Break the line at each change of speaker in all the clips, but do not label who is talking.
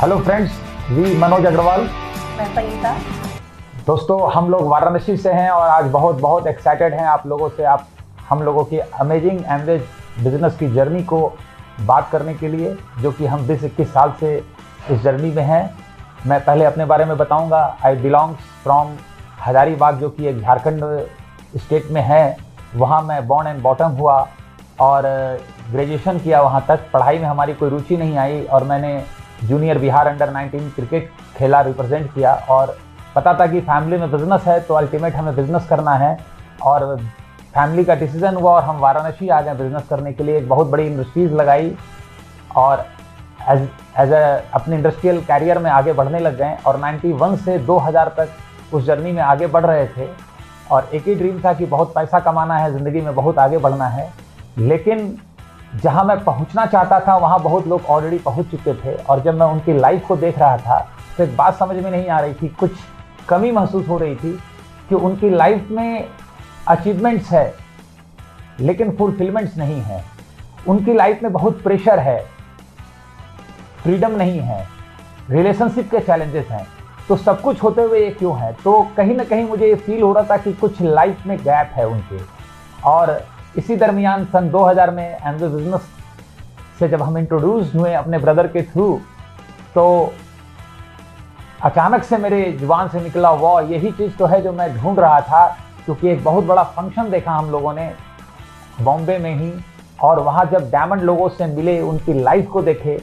Hello friends, we Manoj Agrawal.
मैं संगीता।
दोस्तों, हम लोग वाराणसी से हैं और आज बहुत बहुत एक्साइटेड हैं आप लोगों से हम लोगों की अमेजिंग एमवे बिजनेस की जर्नी को बात करने के लिए, जो कि हम 20-21 साल से इस जर्नी में हैं। मैं पहले अपने बारे में बताऊंगा। आई बिलोंग्स फ्रॉम हजारीबाग, जो कि एक झारखंड स्टेट में है। वहाँ मैं बॉर्न एंड बॉटम हुआ और ग्रेजुएशन किया। वहाँ तक पढ़ाई में हमारी कोई रुचि नहीं आई और मैंने जूनियर बिहार अंडर 19 क्रिकेट खेला, रिप्रेजेंट किया। और पता था कि फैमिली में बिजनेस है तो अल्टीमेट हमें बिजनेस करना है। और फैमिली का डिसीजन हुआ और हम वाराणसी आ गए बिजनेस करने के लिए। एक बहुत बड़ी इंडस्ट्रीज़ लगाई और एज अपने इंडस्ट्रियल कैरियर में आगे बढ़ने लग गए। और 91 से 2000 तक उस जर्नी में आगे बढ़ रहे थे और एक ही ड्रीम था कि बहुत पैसा कमाना है, ज़िंदगी में बहुत आगे बढ़ना है। लेकिन जहां मैं पहुंचना चाहता था वहां बहुत लोग ऑलरेडी पहुंच चुके थे। और जब मैं उनकी लाइफ को देख रहा था तो एक बात समझ में नहीं आ रही थी, कुछ कमी महसूस हो रही थी कि उनकी लाइफ में अचीवमेंट्स है लेकिन फुलफिलमेंट्स नहीं है। उनकी लाइफ में बहुत प्रेशर है, फ्रीडम नहीं है, रिलेशनशिप के चैलेंजेस हैं। तो सब कुछ होते हुए ये क्यों है? तो कहीं ना कहीं मुझे ये फील हो रहा था कि कुछ लाइफ में गैप है उनके। और इसी दरमियान सन 2000 में एमवे बिजनेस से जब हम इंट्रोड्यूस हुए अपने ब्रदर के थ्रू, तो अचानक से मेरे जुबान से निकला, वाह, यही चीज़ तो है जो मैं ढूंढ रहा था। क्योंकि एक बहुत बड़ा फंक्शन देखा हम लोगों ने बॉम्बे में ही, और वहाँ जब डायमंड लोगों से मिले, उनकी लाइफ को देखे,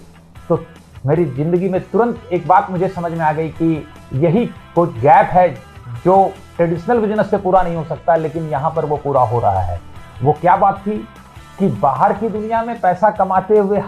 तो मेरी ज़िंदगी में तुरंत एक बात मुझे समझ में आ गई कि यही कुछ गैप है जो ट्रेडिशनल बिजनेस से पूरा नहीं हो सकता, लेकिन यहाँ पर वो पूरा हो रहा है। वो क्या बात थी कि बाहर की दुनिया में पैसा कमाते हुए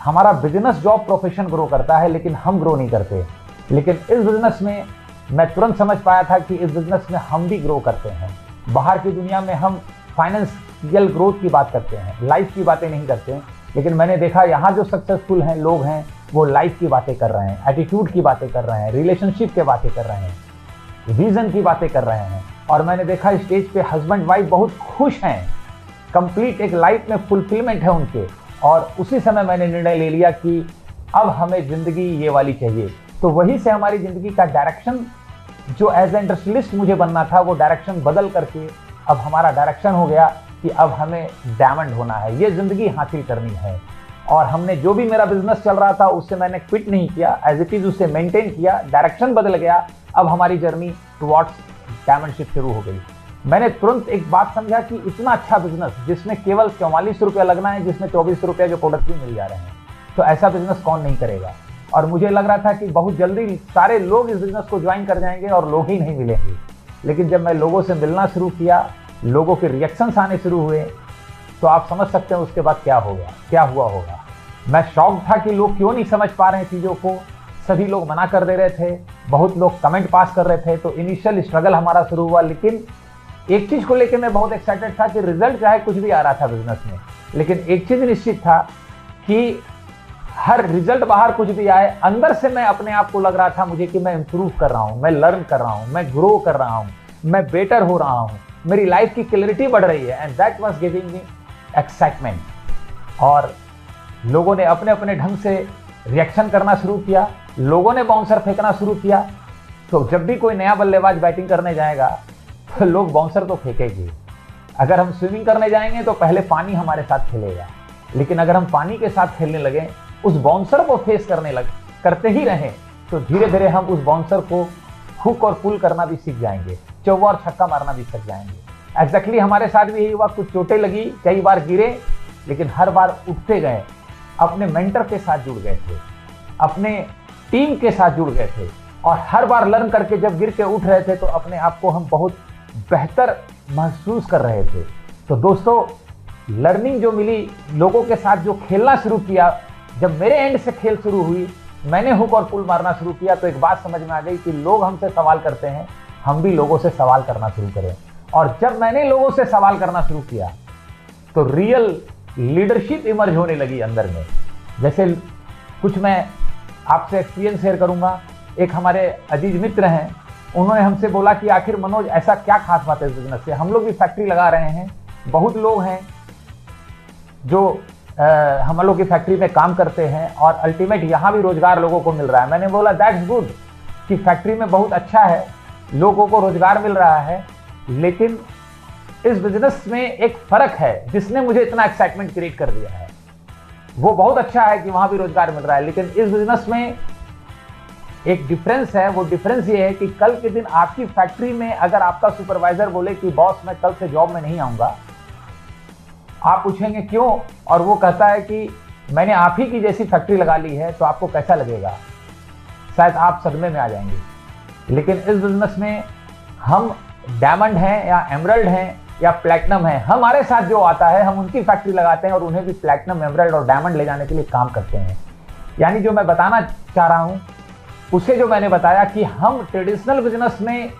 हमारा बिजनेस जॉब प्रोफेशन ग्रो करता है लेकिन हम ग्रो नहीं करते। लेकिन इस बिजनेस में मैं तुरंत समझ पाया था कि इस बिजनेस में हम भी ग्रो करते हैं। बाहर की दुनिया में हम फाइनेंशियल ग्रोथ की बात करते हैं, लाइफ की बातें नहीं करते हैं। लेकिन मैंने देखा यहाँ जो सक्सेसफुल हैं लोग हैं वो लाइफ की बातें कर रहे हैं, एटीट्यूड की बातें कर रहे हैं, रिलेशनशिप की बातें कर रहे हैं, विजन की बातें कर रहे हैं। और मैंने देखा स्टेज पे हस्बैंड वाइफ बहुत खुश हैं, कंप्लीट एक लाइफ में फुलफिलमेंट है उनके। और उसी समय मैंने निर्णय ले लिया कि अब हमें ज़िंदगी ये वाली चाहिए। तो वहीं से हमारी ज़िंदगी का डायरेक्शन, जो एज ए इंडस्ट्रियलिस्ट मुझे बनना था, वो डायरेक्शन बदल करके अब हमारा डायरेक्शन हो गया कि अब हमें डायमंड होना है, ये ज़िंदगी हासिल करनी है। और हमने जो भी मेरा बिजनेस चल रहा था उससे मैंने क्विट नहीं किया, एज इट इज़ उसे मेंटेन किया। डायरेक्शन बदल गया, अब हमारी जर्नी टुवर्ड्स डायमंडशिप शुरू हो गई। मैंने तुरंत एक बात समझा कि इतना अच्छा बिजनेस जिसमें केवल 44 रुपया लगना है, जिसमें 24 रुपये के प्रोडक्ट भी मिल जा रहे हैं, तो ऐसा बिजनेस कौन नहीं करेगा। और मुझे लग रहा था कि बहुत जल्दी सारे लोग इस बिजनेस को ज्वाइन कर जाएंगे और लोग ही नहीं मिलेंगे। लेकिन जब मैं लोगों से मिलना शुरू किया, लोगों के रिएक्शंस आने शुरू हुए, तो आप समझ सकते हैं उसके बाद क्या हुआ होगा। मैं शॉक था कि लोग क्यों नहीं समझ पा रहे हैं चीज़ों को। सभी लोग मना कर दे रहे थे, बहुत लोग कमेंट पास कर रहे थे। तो इनिशियल स्ट्रगल हमारा शुरू हुआ। लेकिन एक चीज़ को लेकर मैं बहुत एक्साइटेड था कि रिजल्ट चाहे कुछ भी आ रहा था बिजनेस में, लेकिन एक चीज़ निश्चित था कि हर रिजल्ट बाहर कुछ भी आए, अंदर से मैं अपने आप को लग रहा था मुझे कि मैं इंप्रूव कर रहा हूँ, मैं लर्न कर रहा हूँ, मैं ग्रो कर रहा हूँ, मैं बेटर हो रहा हूँ, मेरी लाइफ की क्लैरिटी बढ़ रही है। And that was giving me excitement. और लोगों ने अपने अपने ढंग से रिएक्शन करना शुरू किया, लोगों ने बाउंसर फेंकना शुरू किया। तो जब भी कोई नया बल्लेबाज बैटिंग करने जाएगा तो लोग बाउंसर तो फेंकेंगे। अगर हम स्विमिंग करने जाएंगे तो पहले पानी हमारे साथ खेलेगा, लेकिन अगर हम पानी के साथ खेलने लगे, उस बाउंसर को फेस करते ही रहें, तो धीरे धीरे हम उस बाउंसर को हुक और पुल करना भी सीख जाएंगे, चौवा और छक्का मारना भी सीख जाएंगे। एग्जैक्टली हमारे साथ भी यही हुआ। कुछ चोटें लगी, कई बार गिरे, लेकिन हर बार उठते गए, अपने मेंटर के साथ जुड़ गए थे, अपने टीम के साथ जुड़ गए थे। और हर बार लर्न करके जब गिर के उठ रहे थे तो अपने आप को हम बहुत बेहतर महसूस कर रहे थे। तो दोस्तों, लर्निंग जो मिली, लोगों के साथ जो खेलना शुरू किया, जब मेरे एंड से खेल शुरू हुई, मैंने हुक और पुल मारना शुरू किया, तो एक बात समझ में आ गई कि लोग हमसे सवाल करते हैं, हम भी लोगों से सवाल करना शुरू करें। और जब मैंने लोगों से सवाल करना शुरू किया तो रियल लीडरशिप इमर्ज होने लगी अंदर में। जैसे कुछ मैं आपसे एक्सपीरियंस शेयर करूंगा। एक हमारे अजीज मित्र हैं, उन्होंने हमसे बोला कि आखिर मनोज ऐसा क्या खास बात है इस बिजनेस से, हम लोग भी फैक्ट्री लगा रहे हैं, बहुत लोग हैं जो हम लोग की फैक्ट्री में काम करते हैं और अल्टीमेट यहाँ भी रोजगार लोगों को मिल रहा है। मैंने बोला दैट्स गुड कि फैक्ट्री में बहुत अच्छा है, लोगों को रोजगार मिल रहा है, लेकिन इस बिजनेस में एक फर्क है जिसने मुझे इतना एक्साइटमेंट क्रिएट कर दिया है। वो बहुत अच्छा है कि वहां भी रोजगार मिल रहा है, लेकिन इस बिजनेस में एक डिफरेंस है। वो डिफरेंस ये है कि कल के दिन आपकी फैक्ट्री में अगर आपका सुपरवाइजर बोले कि बॉस मैं कल से जॉब में नहीं आऊंगा, आप पूछेंगे क्यों, और वो कहता है कि मैंने आप ही की जैसी फैक्ट्री लगा ली है, तो आपको कैसा लगेगा? शायद आप सदमे में आ जाएंगे। लेकिन इस बिजनेस में हम डायमंड हैं या एमरल्ड हैं या प्लैटिनम है, हमारे साथ जो आता है हम उनकी फैक्ट्री लगाते हैं और उन्हें भी प्लैटिनम, एमरल्ड और डायमंड ले जाने के लिए काम करते हैं। यानी जो मैं बताना चाह रहा हूं उसे जो मैंने बताया कि हम ट्रेडिशनल बिजनेस में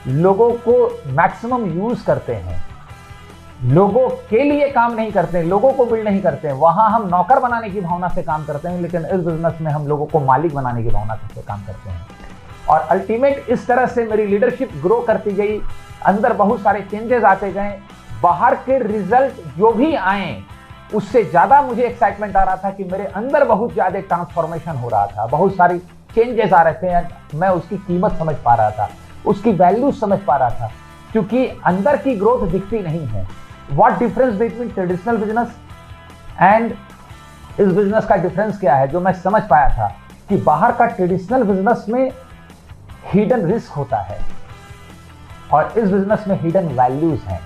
लोगों को मैक्सिमम यूज करते हैं, लोगों के लिए काम नहीं करते हैं, लोगों को बिल्ड नहीं करते हैं। वहां हम नौकर बनाने की भावना से काम करते हैं, लेकिन इस बिजनेस में हम लोगों को मालिक बनाने की भावना से काम करते हैं। और अल्टीमेट इस तरह से मेरी लीडरशिप ग्रो करती गई, अंदर बहुत सारे चेंजेस आते गए। बाहर के रिजल्ट जो भी आए उससे ज्यादा मुझे एक्साइटमेंट आ रहा था कि मेरे अंदर बहुत ज्यादा ट्रांसफॉर्मेशन हो रहा था, बहुत सारी चेंजेस आ रहे थे। मैं उसकी कीमत समझ पा रहा था, उसकी वैल्यू समझ पा रहा था, क्योंकि अंदर की ग्रोथ दिखती नहीं है। What difference between traditional business and इस बिजनेस का डिफरेंस क्या है, जो मैं समझ पाया था कि बाहर का ट्रेडिशनल बिजनेस में हिडन रिस्क होता है और इस बिजनेस में हिडन वैल्यूज हैं।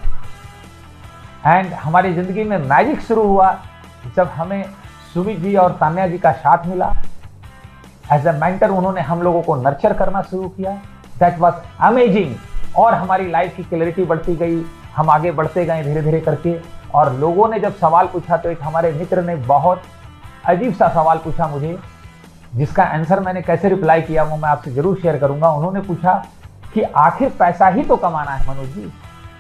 एंड हमारी जिंदगी में मैजिक शुरू हुआ जब हमें सुमित जी और तान्या जी का साथ मिला। एज ए मेंटर उन्होंने हम लोगों को नर्चर करना शुरू किया। That was amazing. और हमारी लाइफ की क्लैरिटी बढ़ती गई, हम आगे बढ़ते गए धीरे धीरे करके। और लोगों ने जब सवाल पूछा तो एक हमारे मित्र ने बहुत अजीब सा सवाल पूछा मुझे, जिसका आंसर मैंने कैसे रिप्लाई किया वो मैं आपसे जरूर शेयर करूंगा। उन्होंने पूछा कि आखिर पैसा ही तो कमाना है मनोज जी,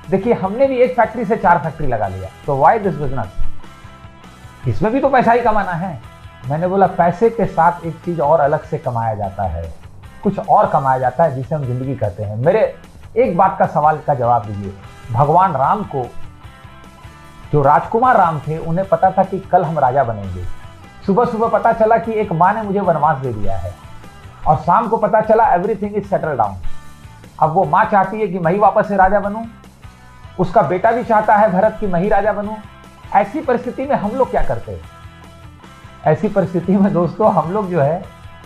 देखिए हमने भी एक फैक्ट्री से 4 फैक्ट्री लगा लिया, तो व्हाई दिस बिजनेस, इसमें भी तो पैसा ही कमाना है। मैंने बोला पैसे के साथ एक चीज और अलग से कमाया जाता है, कुछ और कमाया जाता है जिसे हम जिंदगी कहते हैं। मेरे एक बात का सवाल का जवाब दीजिए। भगवान राम को, जो राजकुमार राम थे, उन्हें पता था कि कल हम राजा बनेंगे। सुबह सुबह पता चला कि एक माँ ने मुझे वनवास दे दिया है, और शाम को पता चला एवरीथिंग इज सेटल डाउन। अब वो माँ चाहती है कि मैं ही वापस से राजा बनूं, उसका बेटा भी चाहता है भरत कि मैं ही राजा बनूं। ऐसी परिस्थिति में हम लोग क्या करते हैं? ऐसी परिस्थिति में दोस्तों हम लोग जो है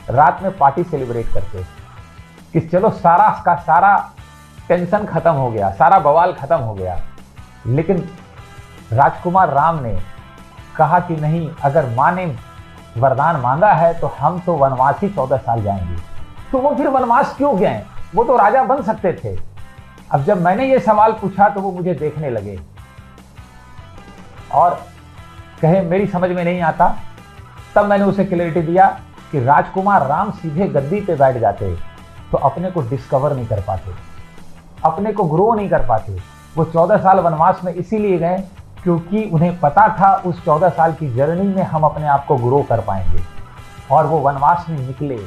रात में पार्टी सेलिब्रेट करते हैं कि चलो सारा का सारा टेंशन खत्म हो गया, सारा बवाल खत्म हो गया। लेकिन राजकुमार राम ने कहा कि नहीं, अगर माँ ने वरदान मांगा है तो हम तो वनवास ही 14 साल जाएंगे। तो वो फिर वनवास क्यों गए? वो तो राजा बन सकते थे। अब जब मैंने ये सवाल पूछा तो वो मुझे देखने लगे और कहे मेरी समझ में नहीं आता। तब मैंने उसे क्लैरिटी दिया कि राजकुमार राम सीधे गद्दी पे बैठ जाते तो अपने को डिस्कवर नहीं कर पाते, अपने को ग्रो नहीं कर पाते। वो 14 साल वनवास में इसीलिए गए क्योंकि उन्हें पता था उस 14 साल की जर्नी में हम अपने आप को ग्रो कर पाएंगे। और वो वनवास में निकले।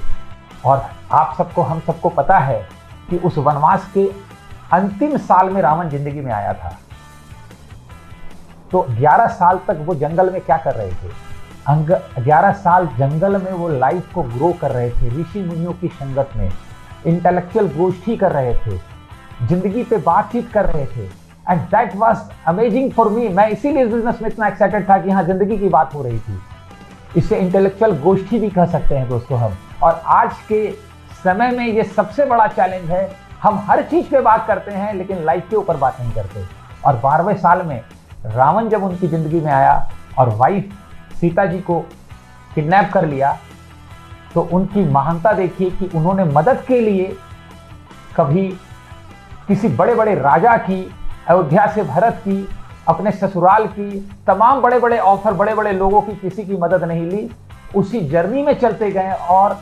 और आप सबको, हम सबको पता है कि उस वनवास के अंतिम साल में रावण जिंदगी में आया था। तो 11 साल तक वो जंगल में क्या कर रहे थे? 11 साल जंगल में वो लाइफ को ग्रो कर रहे थे, ऋषि मुनियों की संगत में इंटेलेक्चुअल गोष्ठी कर रहे थे, जिंदगी पे बातचीत कर रहे थे। And that was amazing for me. मैं इसीलिए इस बिजनेस में इतना एक्साइटेड था कि हाँ, जिंदगी की बात हो रही थी। इसे इंटेलेक्चुअल गोष्ठी भी कह सकते हैं दोस्तों हम। और आज के समय में ये सबसे बड़ा चैलेंज है, हम हर चीज पे बात करते हैं लेकिन लाइफ के ऊपर बात नहीं करते। और 12वें साल में रावण जब उनकी जिंदगी में आया और वाइफ सीता जी को किडनैप कर लिया, तो उनकी महानता देखिए कि उन्होंने मदद के लिए कभी किसी बड़े बड़े राजा की, अयोध्या से भरत की, अपने ससुराल की, तमाम बड़े बड़े ऑफर, बड़े बड़े लोगों की किसी की मदद नहीं ली। उसी जर्नी में चलते गए और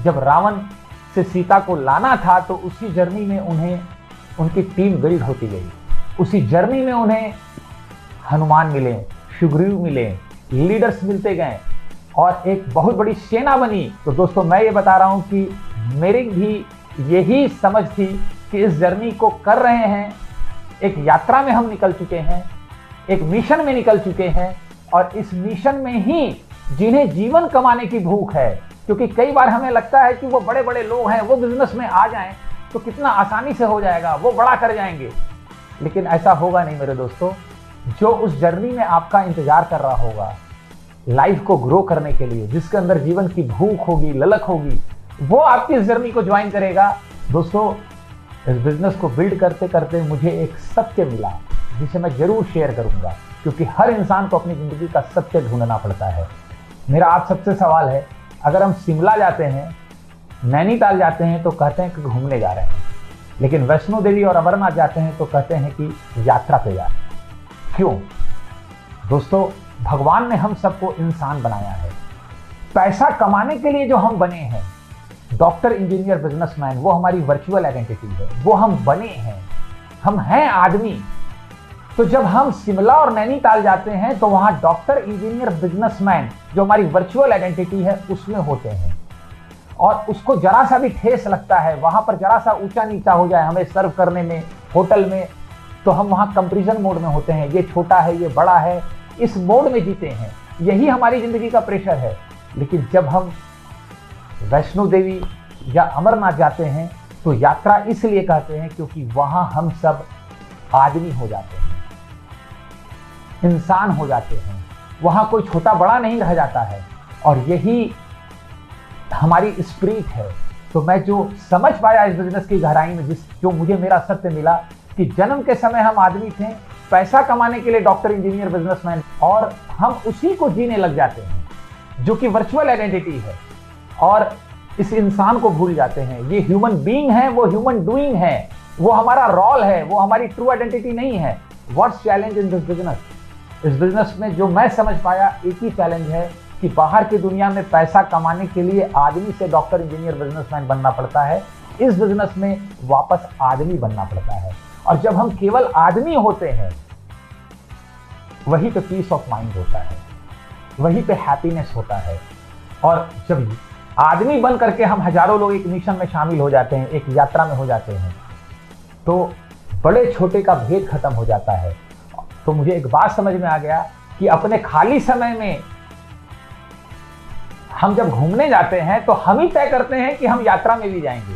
जब रावण से सीता को लाना था तो उसी जर्नी में उन्हें उनकी टीम बिल्ड होती गई। उसी जर्नी में उन्हें हनुमान मिले, सुग्रीव मिले, लीडर्स मिलते गए और एक बहुत बड़ी सेना बनी। तो दोस्तों मैं ये बता रहा हूं कि मेरी भी यही समझ थी कि इस जर्नी को कर रहे हैं, एक यात्रा में हम निकल चुके हैं, एक मिशन में निकल चुके हैं और इस मिशन में ही जिन्हें जीवन कमाने की भूख है, क्योंकि कई बार हमें लगता है कि वो बड़े बड़े लोग हैं, वो बिजनेस में आ जाएं तो कितना आसानी से हो जाएगा, वो बड़ा कर जाएंगे, लेकिन ऐसा होगा नहीं मेरे दोस्तों। जो उस जर्नी में आपका इंतजार कर रहा होगा लाइफ को ग्रो करने के लिए, जिसके अंदर जीवन की भूख होगी, ललक होगी, वो आपकी इस जर्नी को ज्वाइन करेगा। दोस्तों, इस बिजनेस को बिल्ड करते करते मुझे एक सत्य मिला जिसे मैं जरूर शेयर करूंगा, क्योंकि हर इंसान को अपनी जिंदगी का सत्य ढूंढना पड़ता है। मेरा आप सबसे सवाल है, अगर हम शिमला जाते हैं, नैनीताल जाते हैं तो कहते हैं कि घूमने जा रहे हैं, लेकिन वैष्णो देवी और अमरनाथ जाते हैं तो कहते हैं कि यात्रा पे जा रहे हैं। क्यों? दोस्तों, भगवान ने हम सबको इंसान बनाया है। पैसा कमाने के लिए जो हम बने हैं, डॉक्टर, इंजीनियर, बिजनेसमैन, वो हमारी वर्चुअल आइडेंटिटी है, वो हम बने हैं, हम हैं आदमी। तो जब हम शिमला और नैनीताल जाते हैं तो वहां डॉक्टर, इंजीनियर, बिजनेसमैन जो हमारी वर्चुअल आइडेंटिटी है उसमें होते हैं, और उसको जरा सा भी ठेस लगता है, वहां पर जरा सा ऊंचा नीचा हो जाए हमें सर्व करने में, होटल में, तो हम वहां कंपैरिजन मोड में होते हैं, ये छोटा है, ये बड़ा है, इस मोड में जीते हैं। यही हमारी जिंदगी का प्रेशर है। लेकिन जब हम वैष्णो देवी या अमरनाथ जाते हैं तो यात्रा इसलिए कहते हैं क्योंकि वहां हम सब आदमी हो जाते हैं, इंसान हो जाते हैं, वहां कोई छोटा बड़ा नहीं रह जाता है, और यही हमारी स्पिरिट है। तो मैं जो समझ पाया इस बिजनेस की गहराई में, जो मुझे मेरा सत्य मिला कि जन्म के समय हम आदमी थे, पैसा कमाने के लिए डॉक्टर, इंजीनियर, बिजनेसमैन, और हम उसी को जीने लग जाते हैं जो कि वर्चुअल आइडेंटिटी है, और इस इंसान को भूल जाते हैं। ये ह्यूमन बीइंग है, वो ह्यूमन डूइंग है, वो हमारा रोल है, वो हमारी ट्रू आइडेंटिटी नहीं है। What's challenge in this business? इस बिजनेस में जो मैं समझ पाया, एक ही चैलेंज है कि बाहर की दुनिया में पैसा कमाने के लिए आदमी से डॉक्टर, इंजीनियर, बिजनेसमैन बनना पड़ता है। इस बिजनेस में वापस आदमी बनना पड़ता है, और जब हम केवल आदमी होते हैं वहीं पे पीस ऑफ माइंड होता है, वहीं पे हैप्पीनेस होता है। और जब आदमी बन करके हम हजारों लोग एक मिशन में शामिल हो जाते हैं, एक यात्रा में हो जाते हैं, तो बड़े छोटे का भेद खत्म हो जाता है। तो मुझे एक बात समझ में आ गया कि अपने खाली समय में हम जब घूमने जाते हैं तो हम ही तय करते हैं कि हम यात्रा में भी जाएंगे,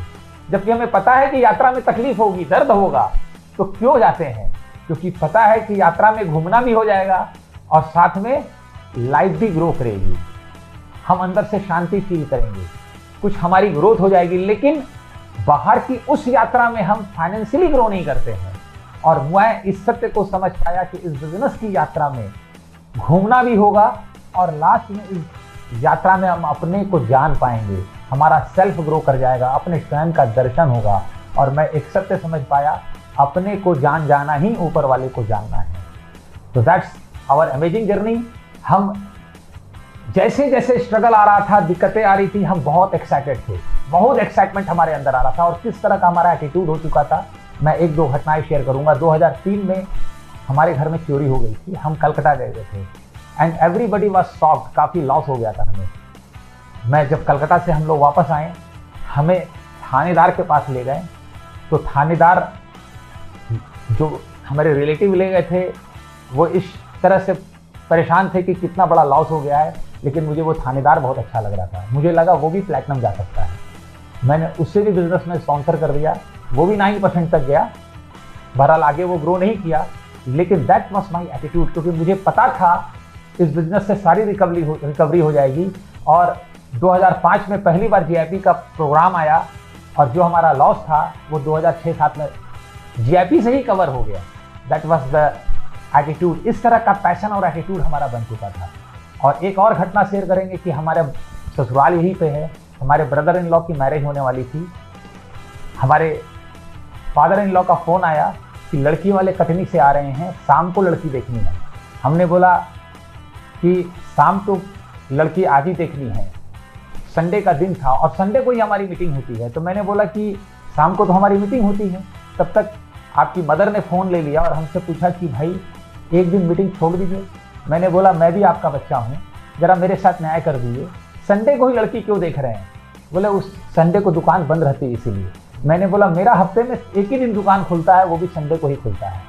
जबकि हमें पता है कि यात्रा में तकलीफ होगी, दर्द होगा। तो क्यों जाते हैं? क्योंकि पता है कि यात्रा में घूमना भी हो जाएगा और साथ में लाइफ भी ग्रो करेगी, हम अंदर से शांति फील करेंगे, कुछ हमारी ग्रोथ हो जाएगी। लेकिन बाहर की उस यात्रा में हम फाइनेंशियली ग्रो नहीं करते हैं। और मैं इस सत्य को समझ पाया कि इस बिजनेस की यात्रा में घूमना भी होगा, और लास्ट में इस यात्रा में हम अपने को जान पाएंगे, हमारा सेल्फ ग्रो कर जाएगा, अपने स्वयं का दर्शन होगा। और मैं एक सत्य समझ पाया, अपने को जान जाना ही ऊपर वाले को जानना है। तो दैट्स आवर अमेजिंग जर्नी। हम जैसे जैसे स्ट्रगल आ रहा था, दिक्कतें आ रही थी, हम बहुत एक्साइटेड थे, बहुत एक्साइटमेंट हमारे अंदर आ रहा था। और किस तरह का हमारा एटीट्यूड हो चुका था, मैं एक दो घटनाएं शेयर करूंगा। 2003 में हमारे घर में चोरी हो गई थी, हम कलकत्ता गए थे, एंड एवरीबडी वाज शॉक्ड, काफ़ी लॉस हो गया था हमें। मैं जब कलकत्ता से हम लोग वापस आए, हमें थानेदार के पास ले गए, तो थानेदार जो हमारे रिलेटिव ले गए थे वो इस तरह से परेशान थे कि कितना बड़ा लॉस हो गया है, लेकिन मुझे वो थानेदार बहुत अच्छा लग रहा था। मुझे लगा वो भी प्लैटिनम जा सकता है। मैंने उससे भी बिजनेस में स्पॉन्सर कर दिया, वो भी 9% तक गया। बहरहाल आगे वो ग्रो नहीं किया, लेकिन दैट वाज माय एटीट्यूड, क्योंकि मुझे पता था इस बिजनेस से सारी रिकवरी हो जाएगी। और 2005 में पहली बार जीआईपी का प्रोग्राम आया, और जो हमारा लॉस था वो 2006-07 में जीआईपी से ही कवर हो गया। That was the attitude. इस तरह का पैशन और एटीट्यूड हमारा बन चुका था। और एक और घटना शेयर करेंगे कि हमारे ससुराल यहीं पे है, हमारे ब्रदर इन लॉ की मैरिज होने वाली थी। हमारे फादर इन लॉ का फ़ोन आया कि लड़की वाले कटनी से आ रहे हैं, शाम को लड़की देखनी है। हमने बोला कि शाम को लड़की आज ही देखनी है, संडे का दिन था और संडे को ही हमारी मीटिंग होती है। तो मैंने बोला कि शाम को तो हमारी मीटिंग होती है। तब तक आपकी मदर ने फ़ोन ले लिया और हमसे पूछा कि भाई एक दिन मीटिंग छोड़ दीजिए। मैंने बोला मैं भी आपका बच्चा हूँ, ज़रा मेरे साथ न्याय कर दीजिए, संडे को ही लड़की क्यों देख रहे हैं? बोले उस संडे को दुकान बंद रहती है इसीलिए। मैंने बोला मेरा हफ्ते में एक ही दिन दुकान खुलता है, वो भी संडे को ही खुलता है।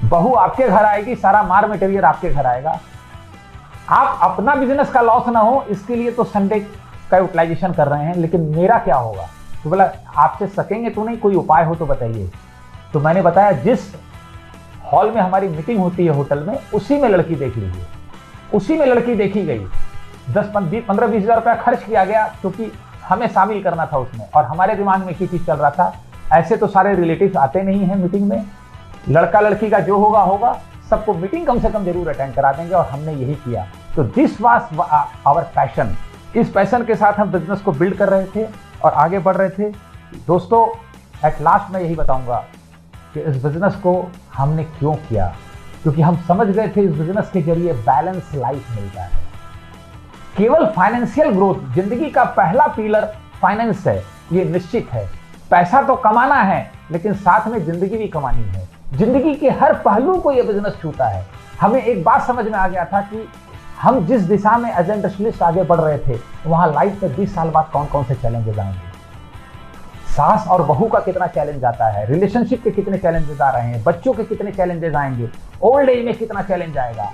बहू आपके घर आएगी, सारा मार मटेरियल आपके घर आएगा, आप अपना बिजनेस का लॉस ना हो इसके लिए तो संडे का यूटिलाइजेशन कर रहे हैं, लेकिन मेरा क्या होगा? तो बोला आपसे सकेंगे तो नहीं, कोई उपाय हो तो बताइए। तो मैंने बताया जिस हॉल में हमारी मीटिंग होती है होटल में, उसी में लड़की देख लीजिए। उसी में लड़की देखी गई, 15-20 हज़ार रुपया खर्च किया गया क्योंकि हमें शामिल करना था उसमें, और हमारे दिमाग में चीज चल रहा था ऐसे तो सारे रिलेटिव्स आते नहीं हैं मीटिंग में, लड़का लड़की का जो होगा होगा, सबको मीटिंग कम से कम जरूर अटेंड करा देंगे, और हमने यही किया। तो दिस वाज आवर पैशन। इस पैशन के साथ हम बिजनेस को बिल्ड कर रहे थे और आगे बढ़ रहे थे। दोस्तों एट लास्ट मैं यही बताऊंगा कि इस बिजनेस को हमने क्यों किया, क्योंकि हम समझ गए थे इस बिजनेस के जरिए बैलेंस लाइफ मिलता है। केवल फाइनेंशियल ग्रोथ, जिंदगी का पहला पिलर फाइनेंस है, ये निश्चित है। पैसा तो कमाना है लेकिन साथ में जिंदगी भी कमानी है। जिंदगी के हर पहलू को यह बिजनेस छूता है। हमें एक बात समझ में आ गया था कि हम जिस दिशा में एज इंडस्ट्रियलिस्ट आगे बढ़ रहे थे, वहां लाइफ में 20 साल बाद कौन कौन से चैलेंजेस आएंगे। सास और बहू का कितना चैलेंज आता है, रिलेशनशिप के कितने चैलेंजेस आ रहे हैं, बच्चों के कितने चैलेंजेस आएंगे, ओल्ड एज में कितना चैलेंज आएगा।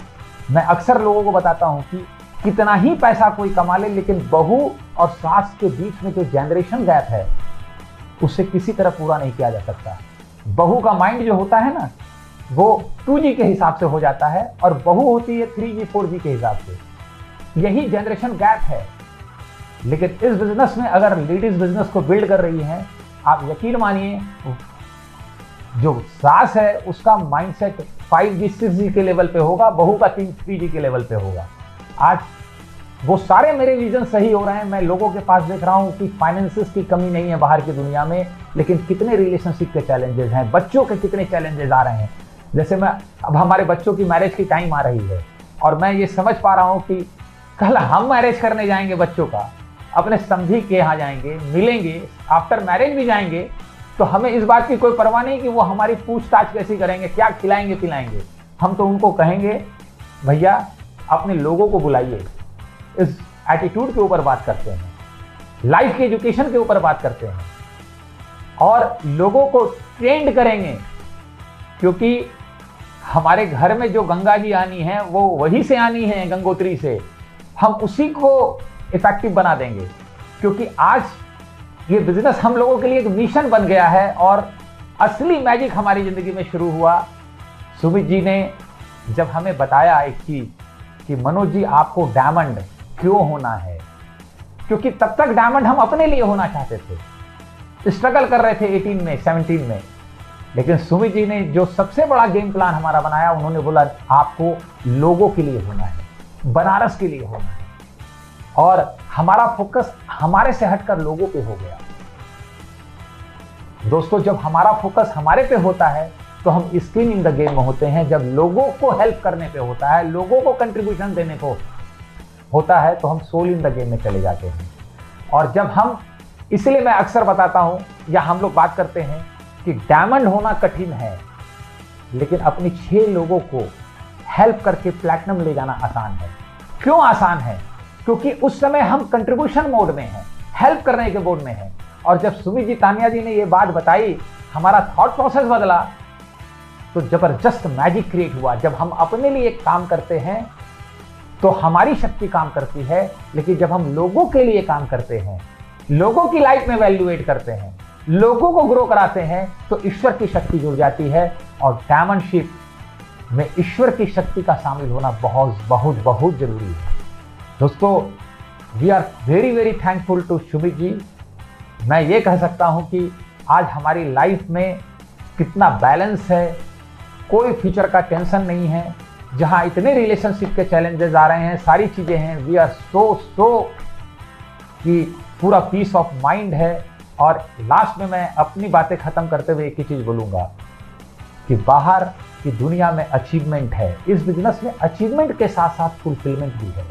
मैं अक्सर लोगों को बताता हूं कि कितना ही पैसा कोई कमा ले, लेकिन बहू और सास के बीच में जो जनरेशन गैप है उसे किसी तरह पूरा नहीं किया जा सकता। बहू का माइंड जो होता है ना, वो 2G के हिसाब से हो जाता है और बहू होती है 3G 4G के हिसाब से। यही जनरेशन गैप है। लेकिन इस बिजनेस में अगर लेडीज बिजनेस को बिल्ड कर रही हैं, आप यकीन मानिए जो सास है उसका माइंडसेट 5G 6G के लेवल पे होगा, बहू का 3G के लेवल पे होगा। आज वो सारे मेरे विजन सही हो रहे हैं। मैं लोगों के पास देख रहा हूं कि फाइनेंसेस की कमी नहीं है बाहर की दुनिया में, लेकिन कितने रिलेशनशिप के चैलेंजेस हैं, बच्चों के कितने चैलेंजेस आ रहे हैं। जैसे मैं अब हमारे बच्चों की मैरिज की टाइम आ रही है और मैं ये समझ पा रहा हूं कि कल हम मैरिज करने जाएंगे, बच्चों का अपने समधी के यहाँ जाएंगे, मिलेंगे, आफ्टर मैरिज भी जाएंगे, तो हमें इस बात की कोई परवाह नहीं कि वो हमारी पूछताछ कैसी करेंगे, क्या खिलाएंगे पिलाएंगे। हम तो उनको कहेंगे भैया अपने लोगों को बुलाइए। इस एटीट्यूड के ऊपर बात करते हैं, लाइफ के एजुकेशन के ऊपर बात करते हैं और लोगों को ट्रेंड करेंगे, क्योंकि हमारे घर में जो गंगा जी आनी है वो वहीं से आनी है, गंगोत्री से। हम उसी को इफेक्टिव बना देंगे, क्योंकि आज ये बिजनेस हम लोगों के लिए एक मिशन बन गया है और असली मैजिक हमारी जिंदगी में शुरू हुआ। सुमित जी ने जब हमें बताया एक चीज कि मनोज जी आपको डायमंड क्यों होना है, क्योंकि तब तक डायमंड हम अपने लिए होना चाहते थे, स्ट्रगल कर रहे थे 18 में 17 में। लेकिन सुमित जी ने जो सबसे बड़ा गेम प्लान हमारा बनाया, उन्होंने बोला आपको लोगों के लिए होना है, बनारस के लिए होना है, और हमारा फोकस हमारे से हटकर लोगों पे हो गया। दोस्तों जब हमारा फोकस हमारे पे होता है तो हम स्किन इन द गेम में होते हैं। जब लोगों को हेल्प करने पे होता है, लोगों को कंट्रीब्यूशन देने को होता है, तो हम सोल इन द गेम में चले जाते हैं। और जब हम, इसलिए मैं अक्सर बताता हूं या हम लोग बात करते हैं कि डायमंड होना कठिन है, लेकिन अपनी 6 लोगों को हेल्प करके प्लैटिनम ले जाना आसान है। क्यों आसान है? क्योंकि उस समय हम कंट्रीब्यूशन मोड में हैं, हेल्प करने के मोड में हैं। और जब सुमित जी, तानिया जी ने ये बात बताई, हमारा थॉट प्रोसेस बदला, तो जबरदस्त मैजिक क्रिएट हुआ। जब हम अपने लिए काम करते हैं तो हमारी शक्ति काम करती है, लेकिन जब हम लोगों के लिए काम करते हैं, लोगों की लाइफ में वैल्यू एड करते हैं, लोगों को ग्रो कराते हैं, तो ईश्वर की शक्ति जुड़ जाती है। और डायमंडशिप में ईश्वर की शक्ति का शामिल होना बहुत बहुत बहुत जरूरी है। दोस्तों we are very very thankful to Sumit ji. मैं ये कह सकता हूं कि आज हमारी लाइफ में कितना बैलेंस है, कोई फ्यूचर का टेंशन नहीं है। जहां इतने रिलेशनशिप के चैलेंजेस आ रहे हैं, सारी चीजें हैं, वी आर सो कि पूरा पीस ऑफ माइंड है। और लास्ट में मैं अपनी बातें खत्म करते हुए एक ही चीज बोलूंगा कि बाहर की दुनिया में अचीवमेंट है, इस बिजनेस में अचीवमेंट के साथ साथ फुलफिलमेंट भी है।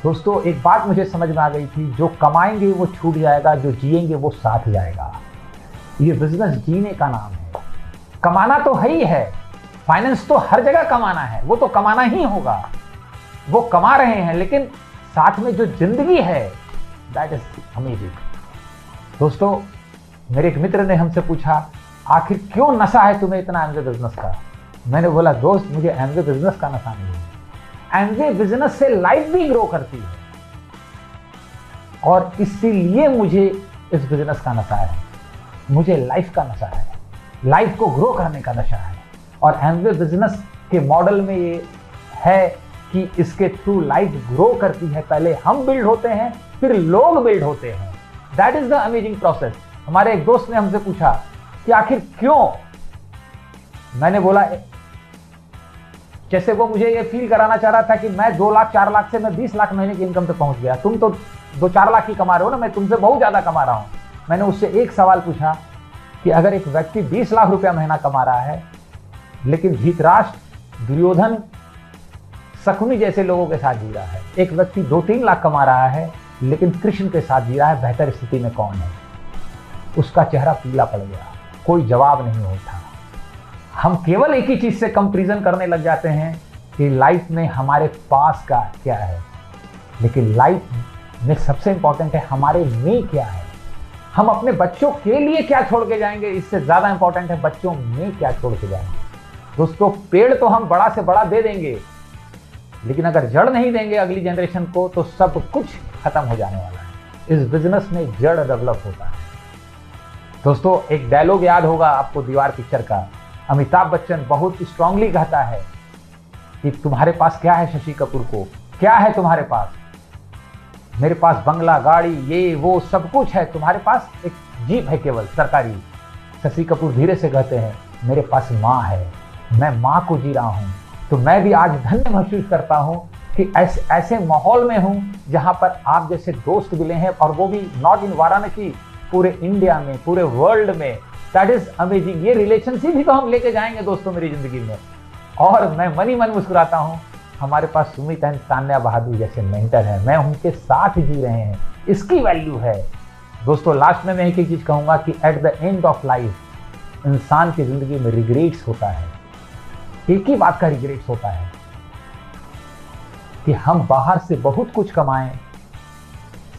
दोस्तों एक बात मुझे समझ में आ गई थी, जो कमाएंगे वो छूट जाएगा, जो जिएंगे वो साथ जाएगा। ये बिजनेस जीने का नाम है। कमाना तो है ही है, फाइनेंस तो हर जगह कमाना है, वो तो कमाना ही होगा, वो कमा रहे हैं, लेकिन साथ में जो जिंदगी है दैट इज अमेजिंग। दोस्तों मेरे एक मित्र ने हमसे पूछा आखिर क्यों नशा है तुम्हें इतना एमवे बिजनेस का। मैंने बोला दोस्त मुझे एमवे बिजनेस का नशा नहीं है, एमवे बिजनेस से लाइफ भी ग्रो करती है, और इसीलिए मुझे इस बिजनेस का नशा है, मुझे लाइफ का नशा है, लाइफ को ग्रो करने का नशा है। और एमवे बिजनेस के मॉडल में ये है कि इसके थ्रू लाइफ ग्रो करती है। पहले हम बिल्ड होते हैं, फिर लोग बिल्ड होते हैं। That is the amazing process. हमारे एक दोस्त ने हमसे पूछा कि आखिर क्यों, मैंने बोला, जैसे वो मुझे ये फील कराना चाह रहा था कि मैं 2 लाख 4 लाख से मैं 20 लाख महीने की इनकम तक पहुंच गया, तुम तो 2-4 लाख ही कमा रहे हो ना, मैं तुमसे बहुत ज्यादा कमा रहा हूं। मैंने उससे एक सवाल पूछा कि अगर एक व्यक्ति 20 लाख रुपया महीना कमा रहा है, लेकिन धृतराष्ट्र, दुर्योधन, शकुनी जैसे लोगों के साथ जी रहा है, एक व्यक्ति 2-3 लाख कमा रहा है लेकिन कृष्ण के साथ जी रहा है, बेहतर स्थिति में कौन है? उसका चेहरा पीला पड़ गया, कोई जवाब नहीं होता। हम केवल एक ही चीज से कंपैरिजन करने लग जाते हैं कि लाइफ में हमारे पास का क्या है, लेकिन लाइफ में सबसे इंपॉर्टेंट है हमारे में क्या है। हम अपने बच्चों के लिए क्या छोड़ के जाएंगे, इससे ज्यादा इंपॉर्टेंट है बच्चों में क्या छोड़ के जाएंगे। दोस्तों, पेड़ तो हम बड़ा से बड़ा दे देंगे, लेकिन अगर जड़ नहीं देंगे अगली जनरेशन को तो सब कुछ खत्म हो जाने वाला है। इस बिजनेस में जड़ डेवलप होता है। दोस्तों, एक डायलॉग याद होगा आपको दीवार पिक्चर का। अमिताभ बच्चन बहुत स्ट्रांगली कहता है कि तुम्हारे पास क्या है शशि कपूर को, क्या है तुम्हारे पास? मेरे पास बंगला, गाड़ी, ये वो सब कुछ है, तुम्हारे पास एक जीप है केवल सरकारी। शशि कपूर धीरे से कहते हैं मेरे पास माँ है, मैं माँ को जी रहा हूँ। तो मैं भी आज धन्य महसूस करता हूँ कि ऐसे माहौल में हूँ जहाँ पर आप जैसे दोस्त मिले हैं, और वो भी नॉट इन वाराणसी, पूरे इंडिया में, पूरे वर्ल्ड में। That is amazing. ये रिलेशनशिप भी तो हम लेके जाएंगे दोस्तों मेरी जिंदगी में। और मैं मन ही मन मुस्कुराता हूँ, हमारे पास सुमित एंड तान्या बहादुर जैसे मेंटर हैं, मैं उनके साथ जी रहे हैं, इसकी वैल्यू है। दोस्तों, लास्ट में मैं एक ही चीज कहूंगा कि at the end of life इंसान की जिंदगी में रिग्रेट्स होता है। एक ही बात का रिग्रेट्स होता है कि हम बाहर से बहुत कुछ कमाएं,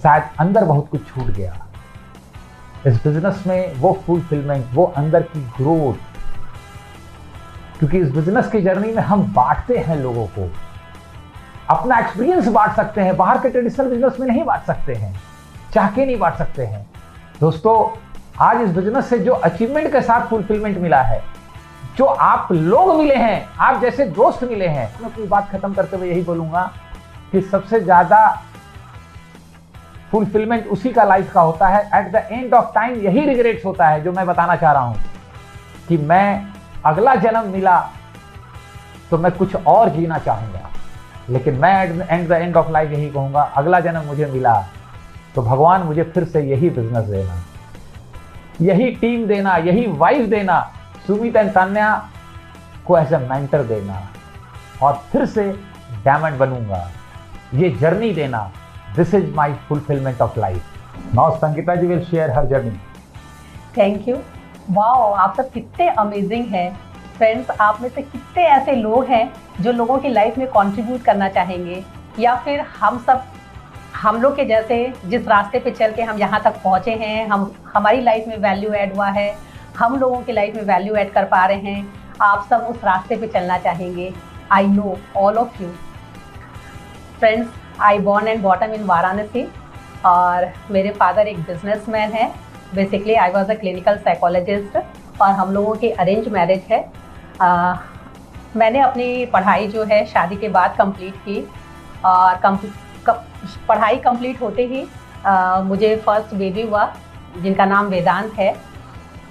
शायद अंदर बहुत कुछ छूट गया। इस बिजनेस में वो फुलफिलमेंट, वो अंदर की ग्रोथ, क्योंकि इस बिजनेस की जर्नी में हम बांटते हैं लोगों को, अपना एक्सपीरियंस बांट सकते हैं, बाहर के ट्रेडिशनल बिजनेस में नहीं बांट सकते हैं, चाह के नहीं बांट सकते हैं। दोस्तों, आज इस बिजनेस से जो अचीवमेंट के साथ फुलफिलमेंट मिला है, जो आप लोग मिले हैं, आप जैसे दोस्त मिले हैं, मैं अपनी बात खत्म करते हुए यही बोलूंगा कि सबसे ज्यादा फुलफिलमेंट उसी का लाइफ का होता है। At the end of time यही रिग्रेट्स होता है जो मैं बताना चाह रहा हूं कि मैं अगला जन्म मिला तो मैं कुछ और जीना चाहूंगा, लेकिन मैं at the end of life यही कहूंगा, अगला जन्म मुझे मिला तो भगवान मुझे फिर से यही बिजनेस देना, यही टीम देना, यही वाइफ देना, सुमित एंड तान्या को एज ए मेंटर देना, और फिर से डायमंड बनूंगा, ये जर्नी देना। This is my fulfilment of life. Now Sangeeta ji will share her journey.
Thank you. Wow, आप सब कितने अमेजिंग हैं। फ्रेंड्स, आप में से कितने ऐसे लोग हैं जो लोगों की लाइफ में कंट्रीब्यूट करना चाहेंगे, या फिर हम लोग के जैसे जिस रास्ते पे चल के हम यहाँ तक पहुँचे हैं, हमारी लाइफ में वैल्यू ऐड हुआ है, हम लोगों की लाइफ में वैल्यू ऐड कर पा रहे हैं, आप सब उस रास्ते पे चलना चाहेंगे। I know all of you. Friends, I born and bottom in Varanasi, और मेरे फादर एक बिजनेसमैन है। Basically I was a clinical psychologist, और हम लोगों की अरेंज मैरिज है। मैंने अपनी पढ़ाई जो है शादी के बाद कंप्लीट की, और पढ़ाई कंप्लीट होते ही मुझे फर्स्ट बेबी हुआ जिनका नाम वेदांत है।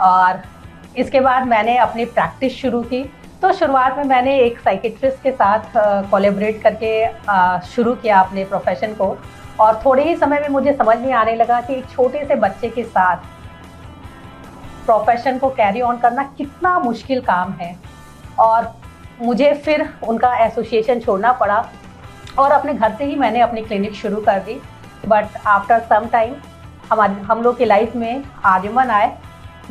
और इसके बाद मैंने अपनी प्रैक्टिस शुरू की। तो शुरुआत में मैंने एक साइकेट्रिस्ट के साथ कोलैबोरेट करके शुरू किया अपने प्रोफेशन को, और थोड़े ही समय में मुझे समझ में आने लगा कि एक छोटे से बच्चे के साथ प्रोफेशन को कैरी ऑन करना कितना मुश्किल काम है। और मुझे फिर उनका एसोसिएशन छोड़ना पड़ा, और अपने घर से ही मैंने अपनी क्लिनिक शुरू कर दी। बट आफ्टर सम टाइम हम लोग की लाइफ में आर्यमन आए,